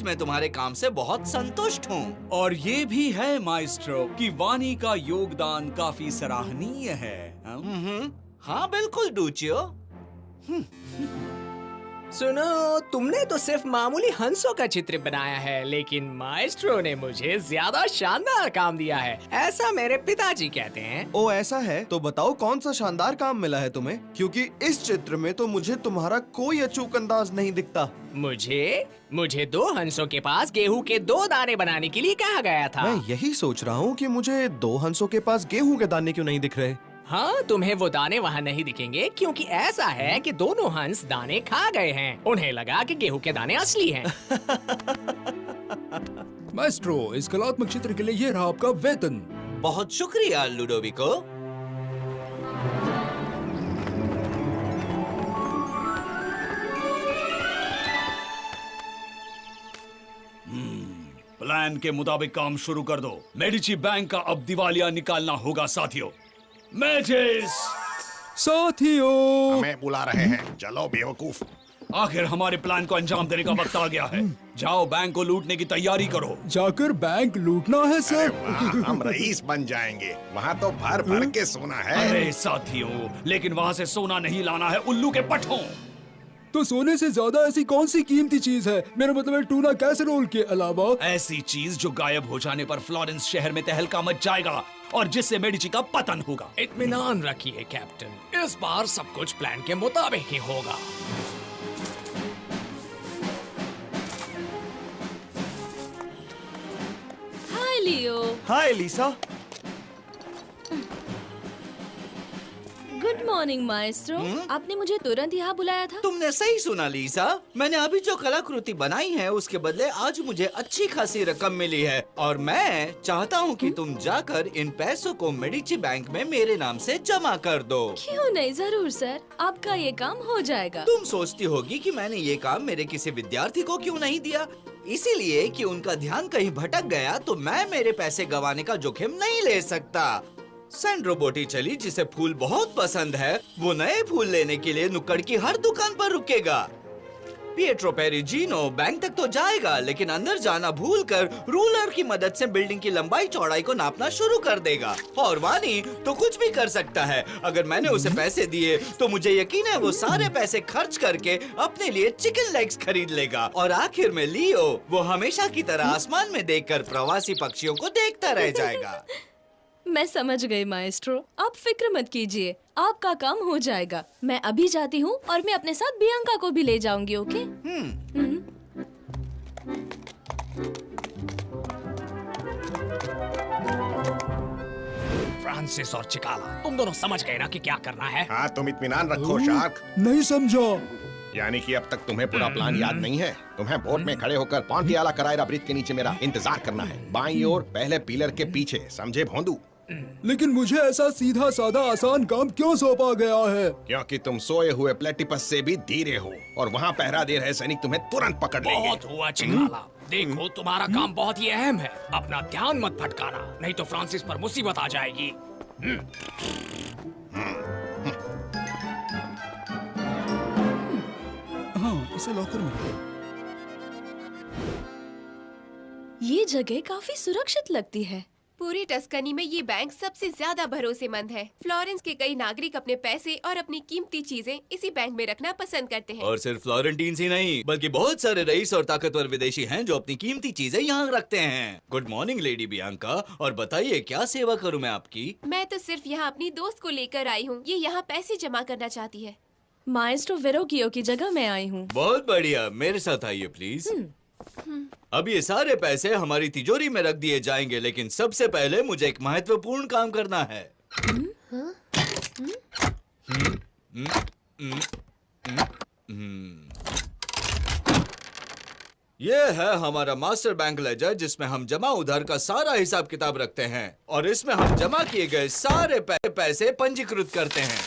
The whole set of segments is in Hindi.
मैं तुम्हारे काम से बहुत संतुष्ट हूँ। और ये भी है माइस्ट्रो कि वानी का योगदान काफी सराहनीय है। हाँ बिल्कुल डूचियो। सुनो, तुमने तो सिर्फ मामूली हंसों का चित्र बनाया है, लेकिन माएस्ट्रो ने मुझे ज्यादा शानदार काम दिया है, ऐसा मेरे पिताजी कहते हैं। ओ ऐसा है तो बताओ कौन सा शानदार काम मिला है तुम्हें, क्योंकि इस चित्र में तो मुझे तुम्हारा कोई अचूक अंदाज नहीं दिखता। मुझे 2 हंसों के पास गेहूं के 2 दाने बनाने के लिए कहा गया था। मैं यही सोच रहा हूँ कि मुझे 2 हंसों के पास गेहूं के दाने क्यों नहीं दिख रहे। हाँ, तुम्हें वो दाने वहाँ नहीं दिखेंगे क्योंकि ऐसा है कि दोनों हंस दाने खा गए हैं। उन्हें लगा कि गेहूं के दाने असली हैं। माइस्ट्रो, इस कलात्मक चित्र के लिए ये रहा आपका वेतन। बहुत शुक्रिया लुडोविको। प्लान के मुताबिक काम शुरू कर दो। मेडिची बैंक का अब दिवालिया निकालना होगा साथियों। मैजिस! साथियों, हमें बुला रहे हैं, चलो बेवकूफ। आखिर हमारे प्लान को अंजाम देने का वक्त आ गया है। जाओ बैंक को लूटने की तैयारी करो। जाकर बैंक लूटना है अरे सर। वाह, हम रईस बन जाएंगे। वहाँ तो भर भर के सोना है। अरे साथियों, लेकिन वहाँ से सोना नहीं लाना है, उल्लू के पट्टों। तो सोने से ज्यादा ऐसी कौन सी कीमती चीज है? मेरा मतलब है टूना कैसरोल के अलावा। ऐसी चीज जो गायब हो जाने पर फ्लोरेंस शहर में तहलका मच जाएगा और जिससे मेडिची का पतन होगा। इत्मीनान रखिए कैप्टन, इस बार सब कुछ प्लान के मुताबिक ही होगा। Hi Leo. Hi Lisa. Good morning maestro. आपने मुझे तुरंत यहाँ बुलाया था? तुमने सही सुना लीसा। मैंने अभी जो कलाकृति बनाई है उसके बदले आज मुझे अच्छी खासी रकम मिली है और मैं चाहता हूँ कि तुम जाकर इन पैसों को मेडिची बैंक में मेरे नाम से जमा कर दो। क्यों नहीं, जरूर सर, आपका ये काम हो जाएगा। तुम सोचती होगी कि मैंने ये काम मेरे किसी विद्यार्थी को क्यों नहीं दिया, इसीलिए कि उनका ध्यान कहीं भटक गया तो मैं मेरे पैसे गंवाने का जोखिम नहीं ले सकता। सैंड्रो बोटिचेली, जिसे फूल बहुत पसंद है, वो नए फूल लेने के लिए नुक्कड़ की हर दुकान पर रुकेगा। पिएट्रो पेरिजीनो बैंक तक तो जाएगा, लेकिन अंदर जाना भूलकर रूलर की मदद से बिल्डिंग की लंबाई चौड़ाई को नापना शुरू कर देगा। और वानी तो कुछ भी कर सकता है। अगर मैंने उसे पैसे दिए तो मुझे यकीन है वो सारे पैसे खर्च करके अपने लिए चिकन लेग्स खरीद लेगा। और आखिर में लियो, वो हमेशा की तरह आसमान में देखकर प्रवासी पक्षियों को देखता रह जाएगा। मैं समझ गई माएस्ट्रो, आप फिक्र मत कीजिए, आपका काम हो जाएगा। मैं अभी जाती हूँ और मैं अपने साथ बियांका को भी ले जाऊंगी। ओके? फ्रांसिस और चिकाला, तुम दोनों समझ गए ना कि क्या करना है? हाँ, तुम इत्मीनान रखो शार्क। नहीं समझा। यानी कि अब तक तुम्हें पूरा प्लान याद नहीं है। तुम्हें बोट में खड़े होकर पॉन्टियाला करायरा ब्रिज के नीचे मेरा इंतजार करना है, बाईं ओर पहले पिलर के पीछे, समझे भोंदू? लेकिन मुझे ऐसा सीधा साधा आसान काम क्यों सौंपा गया है? क्योंकि तुम सोए हुए प्लेटिपस से भी धीरे हो और वहाँ पहरा दे रहे सैनिक तुम्हें तुरंत पकड़ लेंगे। बहुत हुआ चिकाला, देखो तुम्हारा काम बहुत ही अहम है। अपना ध्यान मत भटकाना, नहीं तो फ्रांसिस पर मुसीबत आ जाएगी। हाँ, इसे लॉकर में। ये जगह काफी सुरक्षित लगती है। पूरी टस्कनी में ये बैंक सबसे ज्यादा भरोसेमंद है। फ्लोरेंस के कई नागरिक अपने पैसे और अपनी कीमती चीजें इसी बैंक में रखना पसंद करते हैं। और सिर्फ फ्लोरेंटीन्स ही नहीं, बल्कि बहुत सारे रईस और ताकतवर विदेशी हैं जो अपनी कीमती चीजें यहाँ रखते हैं। गुड मॉर्निंग लेडी बियांका, और बताइए क्या सेवा करूँ मैं आपकी? मैं तो सिर्फ यहाँ अपनी दोस्त को लेकर आई हूँ। ये यहाँ पैसे जमा करना चाहती है। माएस्ट्रो वेरोकियो की जगह मैं आई हूँ। बहुत बढ़िया, मेरे साथ आइए प्लीज। अब ये सारे पैसे हमारी तिजोरी में रख दिए जाएंगे, लेकिन सबसे पहले मुझे एक महत्वपूर्ण काम करना है। ये है हमारा मास्टर बैंक लेजर, जिसमें हम जमा उधार का सारा हिसाब किताब रखते हैं और इसमें हम जमा किए गए सारे पैसे पंजीकृत करते हैं।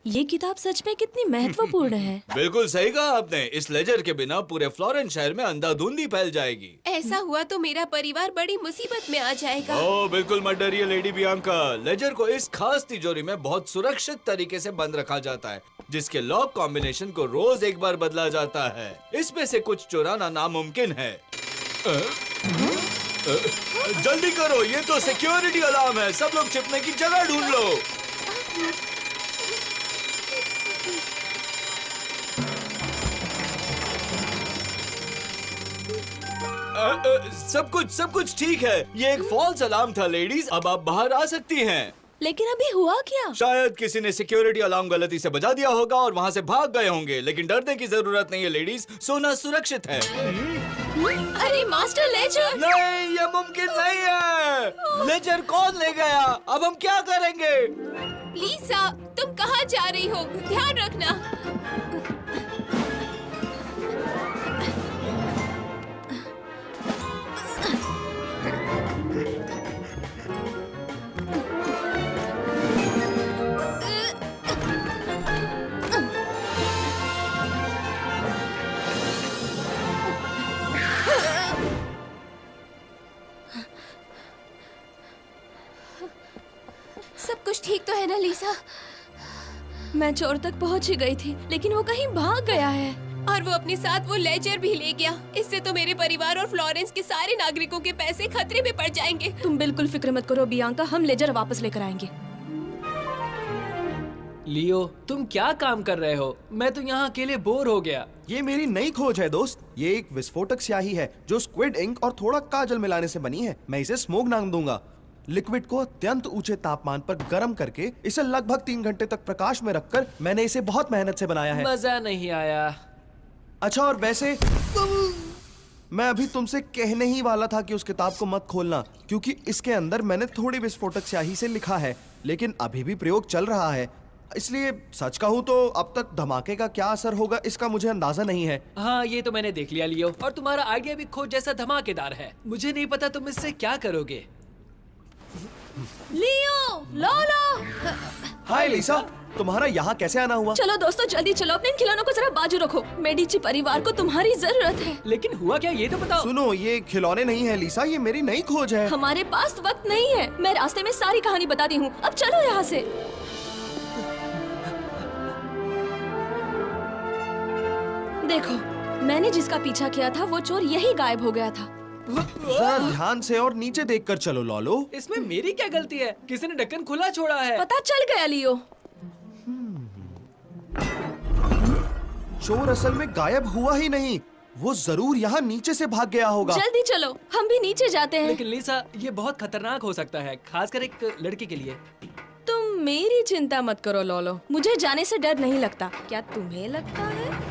ये किताब सच में कितनी महत्वपूर्ण है। बिल्कुल सही कहा आपने। इस लेजर के बिना पूरे फ्लोरेंस शहर में अंधाधुंधी फैल जाएगी। ऐसा हुआ तो मेरा परिवार बड़ी मुसीबत में आ जाएगा। ओह बिल्कुल मत डरिए लेडी बियांका। लेजर को इस खास तिजोरी में बहुत सुरक्षित तरीके से बंद रखा जाता है, जिसके लॉक कॉम्बिनेशन को रोज एक बार बदला जाता है। इसमें से कुछ चुराना नामुमकिन है। जल्दी करो, ये तो सिक्योरिटी अलार्म है। सब लोग छिपने की जगह ढूंढ लो। सब कुछ ठीक है। ये एक फॉल्स अलार्म था लेडीज। अब आप बाहर आ सकती हैं। लेकिन अभी हुआ क्या? शायद किसी ने सिक्योरिटी अलार्म गलती से बजा दिया होगा और वहाँ से भाग गए होंगे। लेकिन डरने की जरूरत नहीं है लेडीज, सोना सुरक्षित है। अरे मास्टर लेजर! नहीं, ये मुमकिन नहीं है। लेजर कौन ले गया? अब हम क्या करेंगे? लीसा, तुम कहाँ जा रही हो? ध्यान रखना। सब कुछ ठीक तो है ना लीसा? मैं चोर तक पहुंच ही गई थी, लेकिन वो कहीं भाग गया है। और वो अपने साथ वो लेजर भी ले गया। इससे तो मेरे परिवार और फ्लोरेंस के सारे नागरिकों के पैसे खतरे में पड़ जाएंगे। तुम बिल्कुल फिक्र मत करो बियांका, हम लेजर वापस लेकर आएंगे। लियो, तुम क्या काम कर रहे हो? मैं तो यहाँ अकेले बोर हो गया। ये मेरी नई खोज है दोस्त। ये एक विस्फोटक स्याही है जो स्क्विड इंक और थोड़ा काजल मिलाने से बनी है। मैं इसे स्मोक नाम दूंगा। लिक्विड को अत्यंत ऊंचे तापमान पर गर्म करके इसे लगभग 3 घंटे तक प्रकाश में रखकर मैंने इसे बहुत मेहनत से बनाया है। मजा नहीं आया। अच्छा, और वैसे मैं अभी तुमसे कहने ही वाला था कि उस किताब को मत खोलना, क्योंकि इसके अंदर मैंने थोड़ी विस्फोटक स्याही से लिखा है, लेकिन अभी भी प्रयोग चल रहा है। इसलिए सच कहूँ तो अब तक धमाके का क्या असर होगा इसका मुझे अंदाजा नहीं है। हाँ, ये तो मैंने देख लिया लियो, और तुम्हारा आइडिया भी खोज जैसा धमाकेदार है। मुझे नहीं पता तुम इससे क्या करोगे। लियो, लोलो! हाय लिसा, तुम्हारा यहाँ कैसे आना हुआ? चलो दोस्तों, जल्दी चलो। अपने इन खिलौनों को जरा बाजू रखो। मेडिची परिवार को तुम्हारी जरूरत है। लेकिन हुआ क्या, ये तो बताओ। सुनो, ये खिलौने नहीं है लिसा, ये मेरी नई खोज है। हमारे पास वक्त नहीं है। मैं रास्ते में सारी कहानी बताती हूँ। अब चलो यहाँ से। देखो, मैंने जिसका पीछा किया था वो चोर यही गायब हो गया था। जरा ध्यान से और नीचे देखकर चलो लॉलो। इसमें मेरी क्या गलती है? किसी ने ढक्कन खुला छोड़ा है। पता चल गया लियो। चोर असल में गायब हुआ ही नहीं, वो जरूर यहाँ नीचे से भाग गया होगा। जल्दी चलो, हम भी नीचे जाते हैं। लेकिन लिसा, ये बहुत खतरनाक हो सकता है, खासकर एक लड़की के लिए। तुम मेरी चिंता मत करो लोलो, मुझे जाने से डर नहीं लगता। क्या तुम्हें लगता है?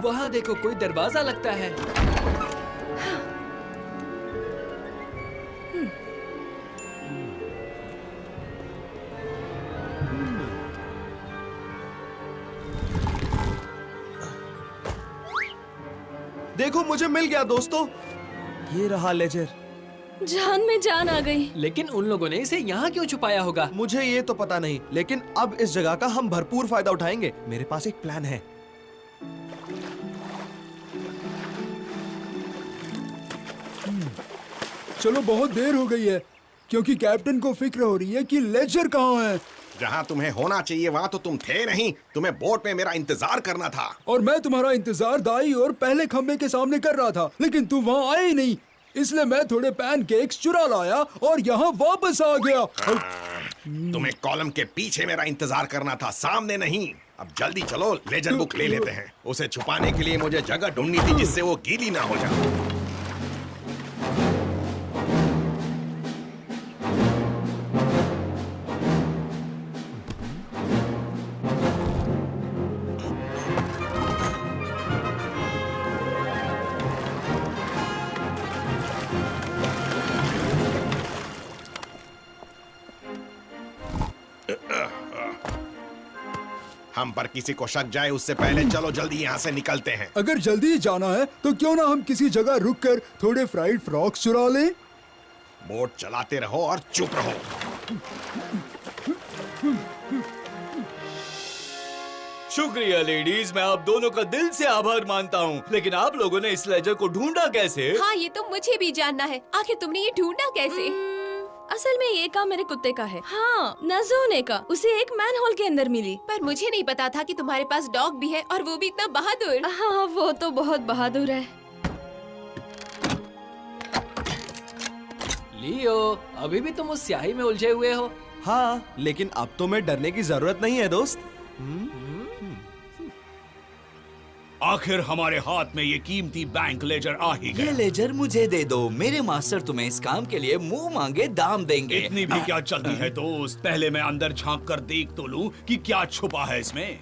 वहाँ देखो, कोई दरवाजा लगता है। देखो, मुझे मिल गया दोस्तों। ये रहा लेजर। जान में जान आ गई। लेकिन उन लोगों ने इसे यहाँ क्यों छुपाया होगा? मुझे ये तो पता नहीं, लेकिन अब इस जगह का हम भरपूर फायदा उठाएंगे। मेरे पास एक प्लान है। चलो, बहुत देर हो गई है, क्योंकि कैप्टन को फिक्र हो रही है कि लेजर कहाँ है। जहाँ तुम्हें होना चाहिए वहाँ तो तुम थे नहीं। तुम्हें बोट में मेरा इंतजार करना था। और मैं तुम्हारा इंतजार दाई और पहले खंबे के सामने कर रहा था, लेकिन तुम वहाँ आए ही नहीं। इसलिए मैं थोड़े पैनकेक्स चुरा लाया और यहाँ वापस आ गया। तुम्हें कॉलम के पीछे मेरा इंतजार करना था, सामने नहीं। अब जल्दी चलो, लेजर बुक ले लेते हैं। उसे छुपाने के लिए मुझे जगह ढूंढनी थी जिससे वो गीली ना हो जाए। हम पर किसी को शक जाए उससे पहले चलो जल्दी यहाँ से निकलते हैं। अगर जल्दी जाना है तो क्यों ना हम किसी जगह रुककर थोड़े फ्राइड फ्रॉक्स चुरा लें। बोट चलाते रहो और चुप रहो। शुक्रिया लेडीज, मैं आप दोनों का दिल से आभार मानता हूँ। लेकिन आप लोगों ने इस लेजर को ढूंढा कैसे? हाँ, ये तो मुझे भी जानना है। आखिर तुमने ये ढूंढा कैसे? असल में ये काम मेरे कुत्ते का है। हाँ, नजोने का। उसे एक मैनहोल के अंदर मिली। पर मुझे नहीं पता था कि तुम्हारे पास डॉग भी है और वो भी इतना बहादुर। हाँ, वो तो बहुत बहादुर है। लियो, अभी भी तुम उस स्याही में उलझे हुए हो? हाँ, लेकिन अब तो मैं डरने की जरूरत नहीं है दोस्त। आखिर हमारे हाथ में ये कीमती बैंक लेजर आ ही ये गया। लेजर मुझे दे दो। मेरे मास्टर तुम्हें इस काम के लिए मुंह मांगे दाम देंगे। इतनी भी क्या चलती है दोस्त? पहले मैं अंदर झांक कर देख तो लूं कि क्या छुपा है इसमें।